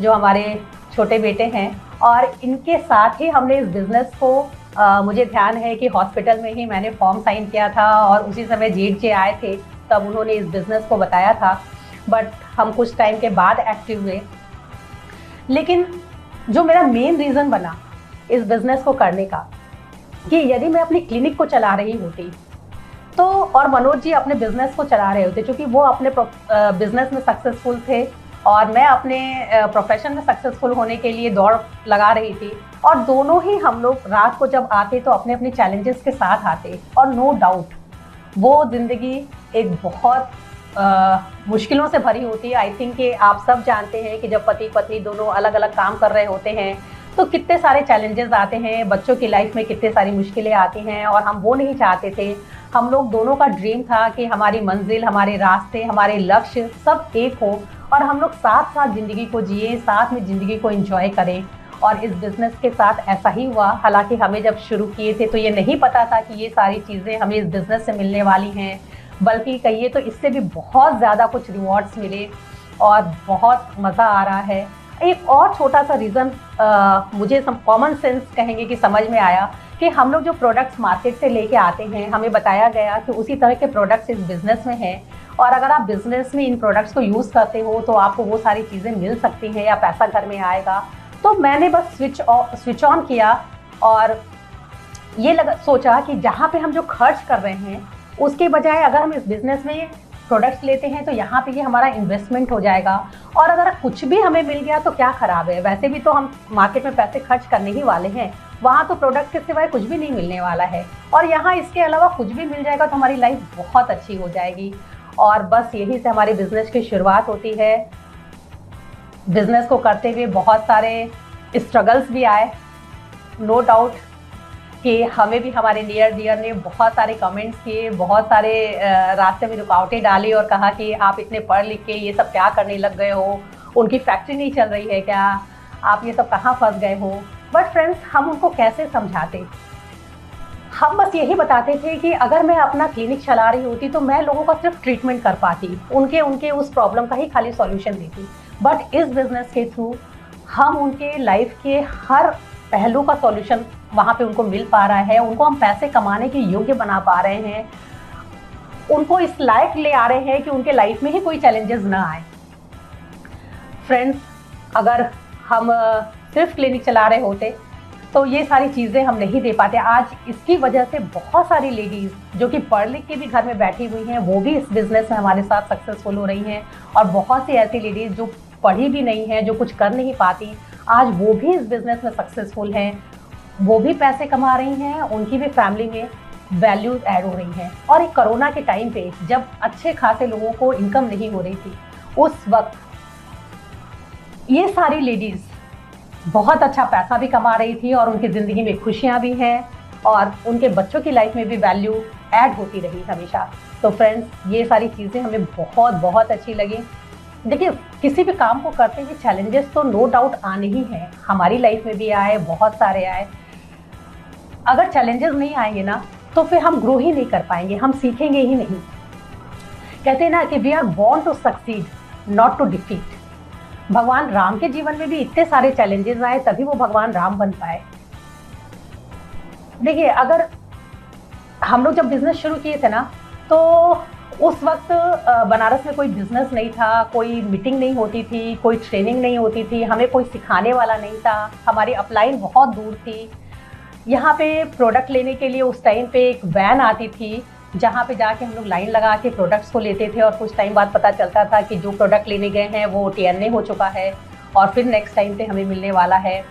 जो हमारे छोटे बेटे हैं, और इनके साथ ही हमने इस बिज़नेस को मुझे ध्यान है कि हॉस्पिटल में ही मैंने फॉर्म साइन किया था, और उसी समय जेठ जी आए थे, तब उन्होंने इस बिज़नेस को बताया था। बट हम कुछ टाइम के बाद एक्टिव हुए। लेकिन जो मेरा मेन रीज़न बना इस बिज़नेस को करने का, कि यदि मैं अपनी क्लिनिक को चला रही होती तो, और मनोज जी अपने बिजनेस को चला रहे होते, क्योंकि वो अपने बिजनेस में सक्सेसफुल थे और मैं अपने प्रोफेशन में सक्सेसफुल होने के लिए दौड़ लगा रही थी, और दोनों ही हम लोग रात को जब आते तो अपने अपने चैलेंजेस के साथ आते, और नो डाउट वो ज़िंदगी एक बहुत मुश्किलों से भरी होती है। आई थिंक कि आप सब जानते हैं कि जब पति पत्नी दोनों अलग अलग काम कर रहे होते हैं तो कितने सारे चैलेंजेस आते हैं, बच्चों की लाइफ में कितनी सारी मुश्किलें आती हैं, और हम वो नहीं चाहते थे। हम लोग दोनों का ड्रीम था कि हमारी मंजिल, हमारे रास्ते, हमारे लक्ष्य सब एक हो और हम लोग साथ साथ ज़िंदगी को जिए, साथ में ज़िंदगी को एंजॉय करें। और इस बिज़नेस के साथ ऐसा ही हुआ। हालांकि हमें जब शुरू किए थे तो ये नहीं पता था कि ये सारी चीज़ें हमें इस बिज़नेस से मिलने वाली हैं, बल्कि कहिए तो इससे भी बहुत ज़्यादा कुछ रिवॉर्ड्स मिले और बहुत मज़ा आ रहा है। एक और छोटा सा रीज़न मुझे कॉमन सेंस कहेंगे कि समझ में आया कि हम लोग जो प्रोडक्ट्स मार्केट से लेके आते हैं, हमें बताया गया कि उसी तरह के प्रोडक्ट्स इस बिज़नेस में हैं, और अगर आप बिज़नेस में इन प्रोडक्ट्स को यूज़ करते हो तो आपको वो सारी चीज़ें मिल सकती हैं या पैसा घर में आएगा। तो मैंने बस स्विच ऑन किया और ये सोचा कि जहाँ पे हम जो खर्च कर रहे हैं उसके बजाय अगर हम इस बिज़नेस में प्रोडक्ट्स लेते हैं तो यहाँ पे ये हमारा इन्वेस्टमेंट हो जाएगा, और अगर कुछ भी हमें मिल गया तो क्या ख़राब है। वैसे भी तो हम मार्केट में पैसे खर्च करने ही वाले हैं, वहाँ तो प्रोडक्ट के सिवाय कुछ भी नहीं मिलने वाला है, और यहाँ इसके अलावा कुछ भी मिल जाएगा तो हमारी लाइफ बहुत अच्छी हो जाएगी। और बस यही से हमारी बिज़नेस की शुरुआत होती है। बिज़नेस को करते हुए बहुत सारे स्ट्रगल्स भी आए, नो डाउट कि हमें भी हमारे नियर डियर ने बहुत सारे कमेंट्स किए, बहुत सारे रास्ते में रुकावटें डाली और कहा कि आप इतने पढ़ लिख के ये सब क्या करने लग गए हो, उनकी फैक्ट्री नहीं चल रही है क्या, आप ये सब कहाँ फंस गए हो। बट फ्रेंड्स, हम उनको कैसे समझाते, हम बस यही बताते थे कि अगर मैं अपना क्लिनिक चला रही होती तो मैं लोगों का सिर्फ ट्रीटमेंट कर पाती, उनके उस प्रॉब्लम का ही खाली सॉल्यूशन देती। बट इस बिज़नेस के थ्रू हम उनके लाइफ के हर पहलू का सॉल्यूशन वहाँ पे उनको मिल पा रहा है, उनको हम पैसे कमाने के योग्य बना पा रहे हैं, उनको इस लायक ले आ रहे हैं कि उनके लाइफ में ही कोई चैलेंजेस ना आए। फ्रेंड्स, अगर हम सिर्फ क्लिनिक चला रहे होते तो ये सारी चीज़ें हम नहीं दे पाते। आज इसकी वजह से बहुत सारी लेडीज़ जो कि पढ़ लिख के भी घर में बैठी हुई हैं, वो भी इस बिज़नेस में हमारे साथ सक्सेसफुल हो रही हैं, और बहुत सी ऐसी लेडीज़ जो पढ़ी भी नहीं हैं, जो कुछ कर नहीं पाती, आज वो भी इस बिज़नेस में सक्सेसफुल हैं, वो भी पैसे कमा रही हैं, उनकी भी फैमिली में वैल्यूज़ ऐड हो रही हैं। और एक कोरोना के टाइम पे जब अच्छे खासे लोगों को इनकम नहीं हो रही थी, उस वक्त ये सारी लेडीज़ बहुत अच्छा पैसा भी कमा रही थी और उनकी ज़िंदगी में खुशियाँ भी हैं, और उनके बच्चों की लाइफ में भी वैल्यू ऐड होती रही हमेशा। तो फ्रेंड्स, ये सारी चीज़ें हमें बहुत बहुत अच्छी लगी। देखिए, किसी भी काम को करते हुए चैलेंजेस तो नो डाउट आने ही हैं, हमारी लाइफ में भी आए, बहुत सारे आए। अगर चैलेंजेस नहीं आएंगे ना तो फिर हम ग्रो ही नहीं कर पाएंगे, हम सीखेंगे ही नहीं। कहते हैं ना कि we are born to succeed, not to defeat. भगवान राम के जीवन में भी इतने सारे चैलेंजेस आए, तभी वो भगवान राम बन पाए। देखिए, अगर हम लोग जब बिजनेस शुरू किए थे ना, तो उस वक्त बनारस में कोई बिजनेस नहीं था, कोई मीटिंग नहीं होती थी, कोई ट्रेनिंग नहीं होती थी, हमें कोई सिखाने वाला नहीं था, हमारी अपलाइन बहुत दूर थी। यहाँ पे प्रोडक्ट लेने के लिए उस टाइम पे एक वैन आती थी, जहाँ पे जाके हम लोग लाइन लगा के प्रोडक्ट्स को लेते थे, और कुछ टाइम बाद पता चलता था कि जो प्रोडक्ट लेने गए हैं वो TNA हो चुका है और फिर नेक्स्ट टाइम पे हमें मिलने वाला है।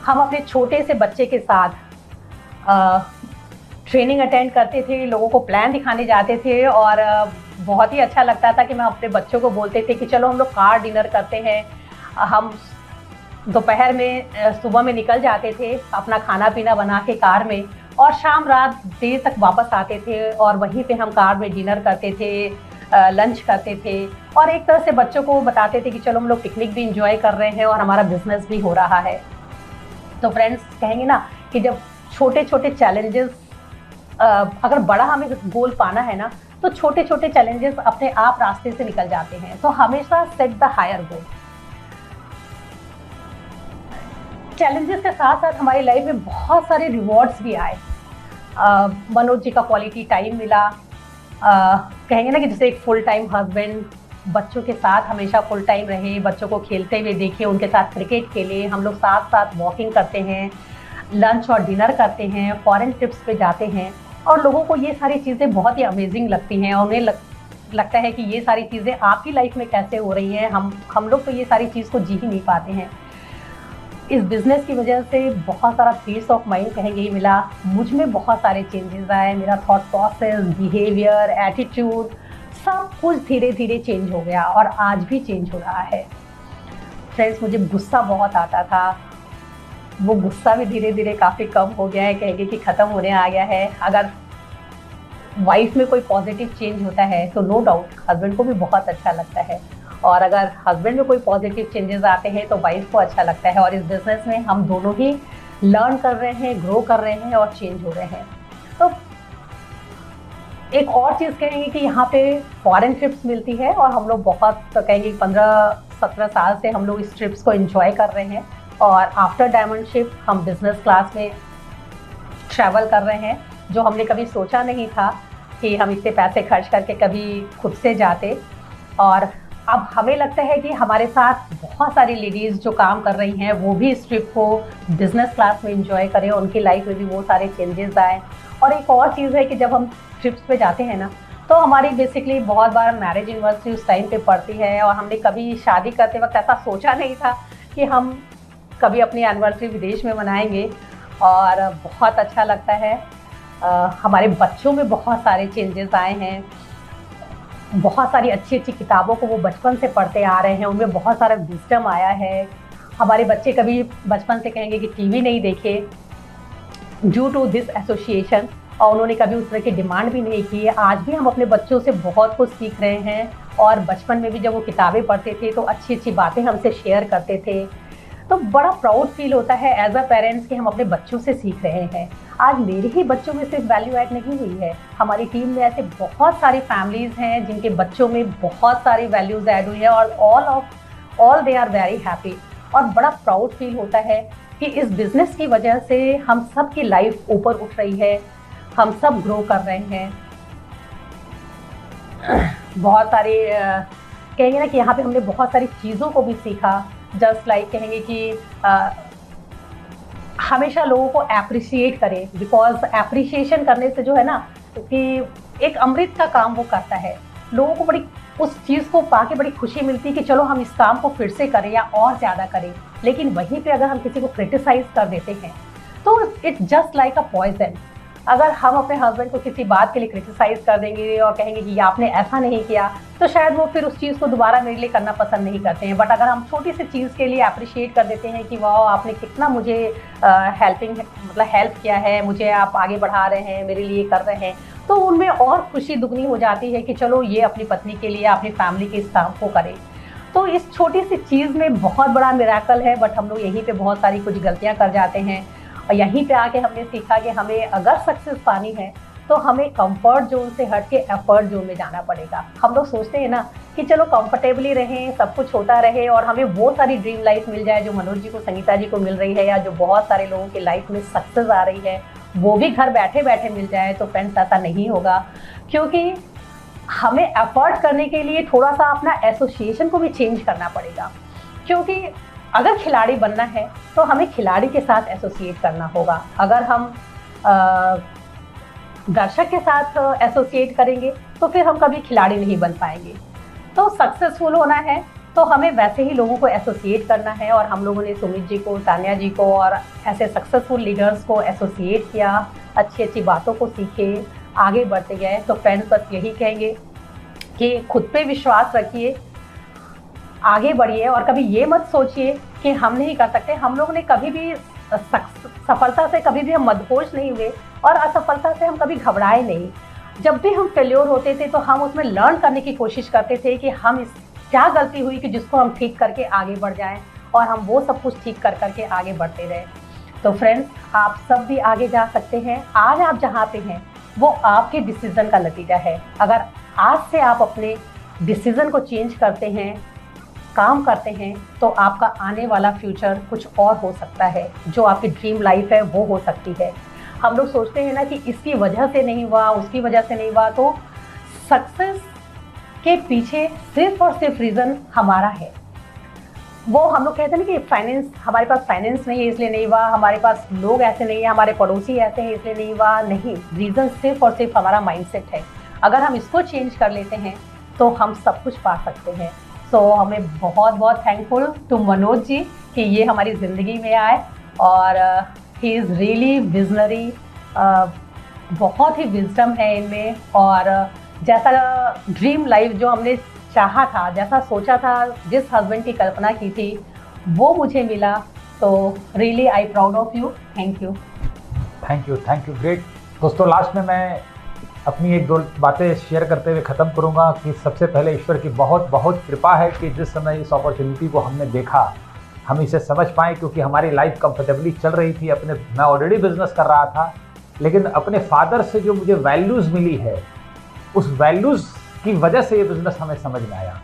हम अपने छोटे से बच्चे के साथ ट्रेनिंग अटेंड करते थे, लोगों को प्लान दिखाने जाते थे, और बहुत ही अच्छा लगता था कि मैं अपने बच्चों को बोलते थे कि चलो हम लोग कार डिनर करते हैं। हम दोपहर में सुबह में निकल जाते थे अपना खाना पीना बना के कार में, और शाम रात देर तक वापस आते थे, और वहीं पे हम कार में डिनर करते थे, लंच करते थे, और एक तरह से बच्चों को बताते थे कि चलो हम लोग पिकनिक भी इंजॉय कर रहे हैं और हमारा बिजनेस भी हो रहा है। तो फ्रेंड्स, कहेंगे ना कि जब छोटे छोटे चैलेंजेस, अगर बड़ा हमें गोल पाना है ना, तो छोटे छोटे चैलेंजेस अपने आप रास्ते से निकल जाते हैं। तो हमेशा set the higher goal. Challenges के साथ साथ हमारी लाइफ में बहुत सारे रिवॉर्ड्स भी आए। मनोज जी का क्वालिटी टाइम मिला, कहेंगे ना कि जैसे एक फुल टाइम हस्बैंड, बच्चों के साथ हमेशा फुल टाइम रहे, बच्चों को खेलते हुए देखे, उनके साथ क्रिकेट खेले, हम लोग साथ साथ वॉकिंग करते हैं। लंच और डिनर करते हैं, फॉरेन ट्रिप्स पे जाते हैं और लोगों को ये सारी चीज़ें बहुत ही अमेजिंग लगती हैं और उन्हें लगता है कि ये सारी चीज़ें आपकी लाइफ में कैसे हो रही हैं, हम लोग तो ये सारी चीज़ को जी ही नहीं पाते हैं। इस बिज़नेस की वजह से बहुत सारा पीस ऑफ माइंड कहेंगे ही मिला, मुझ में बहुत सारे चेंजेस आए, मेरा थॉट प्रोसेस, बिहेवियर, एटीट्यूड सब कुछ धीरे धीरे चेंज हो गया और आज भी चेंज हो रहा है। फ्रेंड्स, मुझे गुस्सा बहुत आता था, वो गुस्सा भी धीरे धीरे काफ़ी कम हो गया है, कहेंगे कि ख़त्म होने आ गया है। अगर वाइफ में कोई पॉजिटिव चेंज होता है तो नो डाउट हस्बैंड को भी बहुत अच्छा लगता है और अगर हस्बैंड में कोई पॉजिटिव चेंजेस आते हैं तो वाइफ को अच्छा लगता है और इस बिज़नेस में हम दोनों ही लर्न कर रहे हैं, ग्रो कर रहे हैं और चेंज हो रहे हैं। तो एक और चीज़ कहेंगे कि यहाँ पे फॉरेन ट्रिप्स मिलती है और हम लोग बहुत कहेंगे 15-17 साल से हम लोग इस ट्रिप्स को एंजॉय कर रहे हैं और आफ्टर डायमंडशिप हम बिज़नेस क्लास में ट्रैवल कर रहे हैं, जो हमने कभी सोचा नहीं था कि हम इतने पैसे खर्च करके कभी खुद से जाते। और अब हमें लगता है कि हमारे साथ बहुत सारी लेडीज़ जो काम कर रही हैं वो भी इस ट्रिप को बिज़नेस क्लास में एंजॉय करें, उनकी लाइफ में भी वो सारे चेंजेस आए। और एक और चीज़ है कि जब हम ट्रिप्स पे जाते हैं ना तो हमारी बेसिकली बहुत बार मैरिज एनिवर्सरी उस टाइम पे पड़ती है और हमने कभी शादी करते वक्त ऐसा सोचा नहीं था कि हम कभी अपनी एनिवर्सरी विदेश में मनाएंगे और बहुत अच्छा लगता है। हमारे बच्चों में बहुत सारे चेंजेस आए हैं, बहुत सारी अच्छी अच्छी किताबों को वो बचपन से पढ़ते आ रहे हैं, उनमें बहुत सारा विजडम आया है। हमारे बच्चे कभी बचपन से कहेंगे कि टीवी नहीं देखे ड्यू टू दिस एसोसिएशन और उन्होंने कभी उस तरह की डिमांड भी नहीं की है। आज भी हम अपने बच्चों से बहुत कुछ सीख रहे हैं और बचपन में भी जब वो किताबें पढ़ते थे तो अच्छी अच्छी बातें हमसे शेयर करते थे, तो बड़ा प्राउड फील होता है एज अ पेरेंट्स कि हम अपने बच्चों से सीख रहे हैं। आज मेरे ही बच्चों में सिर्फ वैल्यू ऐड नहीं हुई है, हमारी टीम में ऐसे बहुत सारी फैमिलीज़ हैं जिनके बच्चों में बहुत सारी वैल्यूज़ ऐड हुई है और all they are very happy. और बड़ा प्राउड फील होता है कि इस बिज़नेस की वजह से हम सब की लाइफ ऊपर उठ रही है, हम सब ग्रो कर रहे हैं। बहुत सारे कहेंगे ना कि यहाँ पे हमने बहुत सारी चीज़ों को भी सीखा, जस्ट लाइक कहेंगे कि हमेशा लोगों को एप्रिशिएट करें, बिकॉज एप्रिशिएशन करने से जो है ना कि एक अमृत का काम वो करता है। लोगों को बड़ी उस चीज़ को पाके बड़ी खुशी मिलती है कि चलो हम इस काम को फिर से करें या और ज़्यादा करें। लेकिन वहीं पे अगर हम किसी को क्रिटिसाइज कर देते हैं तो it's just like a poison. अगर हम अपने हस्बैंड को किसी बात के लिए क्रिटिसाइज कर देंगे और कहेंगे कि आपने ऐसा नहीं किया, तो शायद वो फिर उस चीज़ को दोबारा मेरे लिए करना पसंद नहीं करते हैं। बट अगर हम छोटी सी चीज़ के लिए अप्रिशिएट कर देते हैं कि वाह आपने कितना मुझे हेल्प किया है, मुझे आप आगे बढ़ा रहे हैं, मेरे लिए कर रहे हैं, तो उनमें और खुशी दुगनी हो जाती है कि चलो ये अपनी पत्नी के लिए, अपनी फैमिली के इस काम को करे। तो इस छोटी सी चीज़ में बहुत बड़ा मिराकल है, बट हम लोग यहीं पे बहुत सारी कुछ गलतियाँ कर जाते हैं। और यहीं पे आके हमने सीखा कि हमें अगर सक्सेस पानी है तो हमें कंफर्ट जोन से हट के एफर्ट जोन में जाना पड़ेगा। हम लोग सोचते हैं ना कि चलो कंफर्टेबली रहें, सब कुछ होता रहे और हमें वो सारी ड्रीम लाइफ मिल जाए जो मनोज जी को, संगीता जी को मिल रही है, या जो बहुत सारे लोगों की लाइफ में सक्सेस आ रही है वो भी घर बैठे बैठे मिल जाए। तो फ्रेंड्स, ऐसा नहीं होगा, क्योंकि हमें एफर्ट करने के लिए थोड़ा सा अपना एसोसिएशन को भी चेंज करना पड़ेगा। क्योंकि अगर खिलाड़ी बनना है तो हमें खिलाड़ी के साथ एसोसिएट करना होगा। अगर हम दर्शक के साथ एसोसिएट करेंगे तो फिर हम कभी खिलाड़ी नहीं बन पाएंगे। तो सक्सेसफुल होना है तो हमें वैसे ही लोगों को एसोसिएट करना है और हम लोगों ने सुमित जी को, तान्या जी को और ऐसे सक्सेसफुल लीडर्स को एसोसिएट किया, अच्छी अच्छी बातों को सीखे, आगे बढ़ते गए। तो फ्रेंड्स, बस यही कहेंगे कि खुद पे विश्वास रखिए, आगे बढ़िए और कभी ये मत सोचिए कि हम नहीं कर सकते। हम लोग ने कभी भी सफलता से कभी भी हम मदहोश नहीं हुए और असफलता से हम कभी घबराए नहीं। जब भी हम फेल्योर होते थे तो हम उसमें लर्न करने की कोशिश करते थे कि हम इस क्या गलती हुई कि जिसको हम ठीक करके आगे बढ़ जाएं, और हम वो सब कुछ ठीक कर करके आगे बढ़ते रहे। तो फ्रेंड्स, आप सब भी आगे जा सकते हैं। आज आप जहाँ पे हैं वो आपके डिसीज़न का नतीजा है। अगर आज से आप अपने डिसीज़न को चेंज करते हैं, काम करते हैं, तो आपका आने वाला फ्यूचर कुछ और हो सकता है। जो आपकी ड्रीम लाइफ है वो हो सकती है। हम लोग सोचते हैं ना कि इसकी वजह से नहीं हुआ, उसकी वजह से नहीं हुआ। तो सक्सेस के पीछे सिर्फ और सिर्फ रीज़न हमारा है। वो हम लोग कहते हैं ना कि फाइनेंस, हमारे पास फाइनेंस नहीं है इसलिए नहीं हुआ, हमारे पास लोग ऐसे नहीं है, हमारे पड़ोसी ऐसे हैं इसलिए नहीं हुआ। नहीं, रीज़न सिर्फ और सिर्फ हमारा माइंडसेट है। अगर हम इसको चेंज कर लेते हैं तो हम सब कुछ पा सकते हैं। सो हमें बहुत बहुत थैंकफुल टू मनोज जी कि ये हमारी ज़िंदगी में आए, और ही इज़ रियली विजनरी। बहुत ही विजडम है इनमें, और जैसा ड्रीम लाइफ जो हमने चाहा था, जैसा सोचा था, जिस हस्बैंड की कल्पना की थी, वो मुझे मिला। तो really I proud of you. Thank you,
thank you, thank you, great. दोस्तों, लास्ट में मैं अपनी एक दो बातें शेयर करते हुए ख़त्म करूंगा कि सबसे पहले ईश्वर की बहुत बहुत कृपा है कि जिस समय इस अपॉर्चुनिटी को हमने देखा, हम इसे समझ पाए, क्योंकि हमारी लाइफ कंफर्टेबली चल रही थी। मैं ऑलरेडी बिजनेस कर रहा था, लेकिन अपने फादर से जो मुझे वैल्यूज़ मिली है, उस वैल्यूज़ की वजह से ये बिजनेस हमें समझ में आया।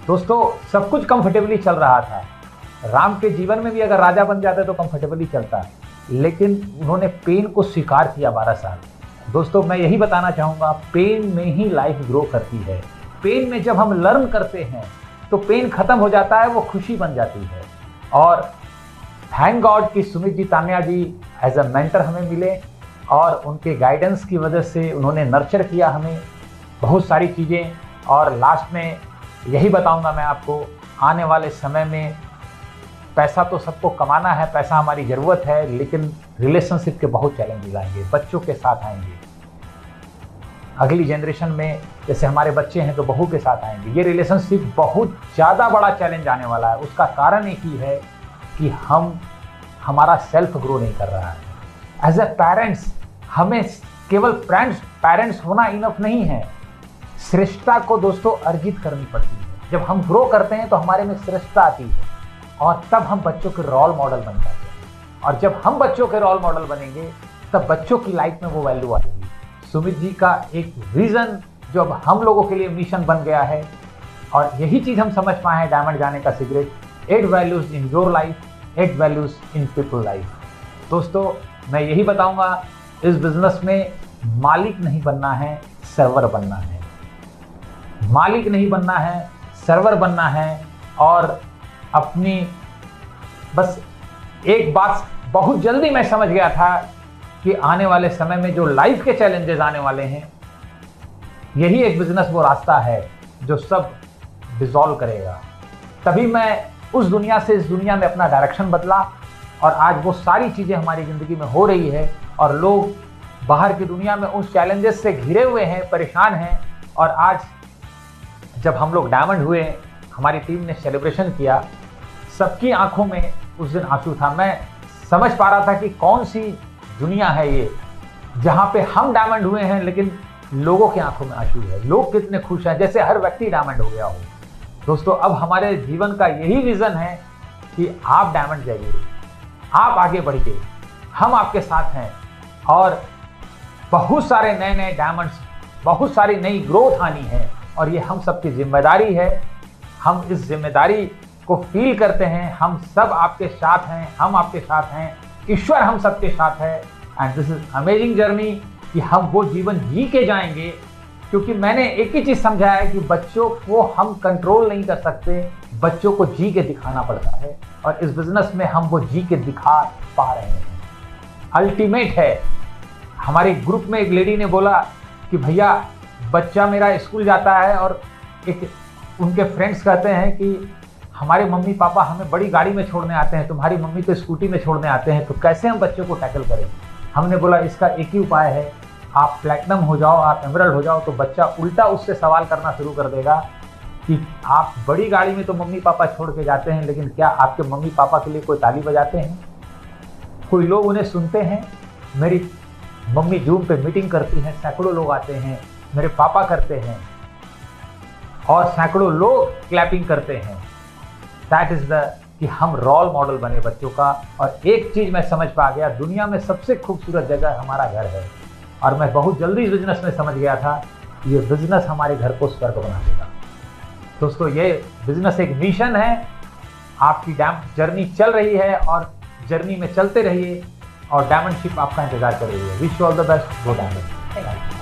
दोस्तों, सब कुछ कंफर्टेबली चल रहा था। राम के जीवन में भी अगर राजा बन जाते तो कंफर्टेबली चलता, लेकिन उन्होंने पेन को स्वीकार किया 12 साल। दोस्तों, मैं यही बताना चाहूँगा, पेन में ही लाइफ ग्रो करती है। पेन में जब हम लर्न करते हैं तो पेन खत्म हो जाता है, वो खुशी बन जाती है। और थैंक गॉड कि सुमित जी, तान्या जी एज अ मेंटर हमें मिले, और उनके गाइडेंस की वजह से उन्होंने नर्चर किया हमें बहुत सारी चीज़ें। और लास्ट में यही बताऊंगा मैं आपको, आने वाले समय में पैसा तो सबको कमाना है, पैसा हमारी ज़रूरत है, लेकिन रिलेशनशिप के बहुत चैलेंजेस आएंगे, बच्चों के साथ आएंगे। अगली जनरेशन में जैसे हमारे बच्चे हैं तो बहू के साथ आएंगे। ये रिलेशनशिप बहुत ज़्यादा बड़ा चैलेंज आने वाला है। उसका कारण एक ही है कि हमारा सेल्फ ग्रो नहीं कर रहा है। एज ए पेरेंट्स, हमें केवल पेरेंट्स होना इनफ नहीं है, श्रेष्ठता को दोस्तों अर्जित करनी पड़ती है। जब हम ग्रो करते हैं तो हमारे में श्रेष्ठता आती है, और तब हम बच्चों के रोल मॉडल बन जाते हैं। और जब हम बच्चों के रोल मॉडल बनेंगे तब बच्चों की लाइफ में वो वैल्यू आएगी। सुमित जी का एक विजन जो अब हम लोगों के लिए मिशन बन गया है, और यही चीज़ हम समझ पाए हैं डायमंड जाने का secret, add values in your life, add values in people life. दोस्तों, मैं यही बताऊंगा, इस बिजनेस में मालिक नहीं बनना है, सर्वर बनना है। मालिक नहीं बनना है, सर्वर बनना है। और अपनी बस एक बात बहुत जल्दी मैं समझ गया था कि आने वाले समय में जो लाइफ के चैलेंजेस आने वाले हैं, यही एक बिजनेस वो रास्ता है जो सब डिसॉल्व करेगा। तभी मैं उस दुनिया से इस दुनिया में अपना डायरेक्शन बदला, और आज वो सारी चीज़ें हमारी ज़िंदगी में हो रही है, और लोग बाहर की दुनिया में उस चैलेंजेस से घिरे हुए हैं, परेशान हैं। और आज जब हम लोग डायमंड हुए, हमारी टीम ने सेलिब्रेशन किया, सबकी आंखों में उस दिन आंसू था। मैं समझ पा रहा था कि कौन सी दुनिया है ये जहाँ पे हम डायमंड हुए हैं, लेकिन लोगों की आंखों में आंसू है। लोग कितने खुश हैं, जैसे हर व्यक्ति डायमंड हो गया हो। दोस्तों, अब हमारे जीवन का यही विजन है कि आप डायमंड जाइए, आप आगे बढ़िए, हम आपके साथ हैं, और बहुत सारे नए नए डायमंड्स, बहुत सारी नई ग्रोथ आनी है, और ये हम सबकी जिम्मेदारी है। हम इस जिम्मेदारी को फील करते हैं। हम सब आपके साथ हैं, हम आपके साथ हैं, ईश्वर हम सबके साथ है। And this is amazing journey कि हम वो जीवन जी के जाएंगे, क्योंकि मैंने एक ही चीज़ समझा है कि बच्चों को हम कंट्रोल नहीं कर सकते, बच्चों को जी के दिखाना पड़ता है, और इस बिजनेस में हम वो जी के दिखा पा रहे हैं। अल्टीमेट है। हमारे ग्रुप में एक लेडी ने बोला कि भैया, बच्चा मेरा स्कूल जाता है और एक उनके फ्रेंड्स कहते हैं कि हमारे मम्मी पापा हमें बड़ी गाड़ी में छोड़ने आते हैं, तुम्हारी मम्मी तो स्कूटी में छोड़ने आते हैं, तो कैसे हम बच्चों को टैकल करें। हमने बोला इसका एक ही उपाय है, आप प्लैटिनम हो जाओ, आप एमरल्ड हो जाओ, तो बच्चा उल्टा उससे सवाल करना शुरू कर देगा कि आप बड़ी गाड़ी में तो मम्मी पापा छोड़ के जाते हैं, लेकिन क्या आपके मम्मी पापा के लिए कोई ताली बजाते हैं, कोई लोग उन्हें सुनते हैं। मेरी मम्मी जूम पे मीटिंग करती हैं, सैकड़ों लोग आते हैं, मेरे पापा करते हैं, और सैकड़ों लोग क्लैपिंग करते हैं। दैट इज द कि हम रोल मॉडल बने बच्चों का। और एक चीज़ मैं समझ पा गया, दुनिया में सबसे खूबसूरत जगह हमारा घर है, और मैं बहुत जल्दी इस बिजनेस में समझ गया था कि ये बिजनेस हमारे घर को स्वर्ग बना देगा। दोस्तों, ये बिजनेस एक मिशन है। आपकी जर्नी चल रही है, और जर्नी में चलते रहिए, और डायमंड शिप आपका इंतजार कर रही है। Wish you all the best. Go diamond.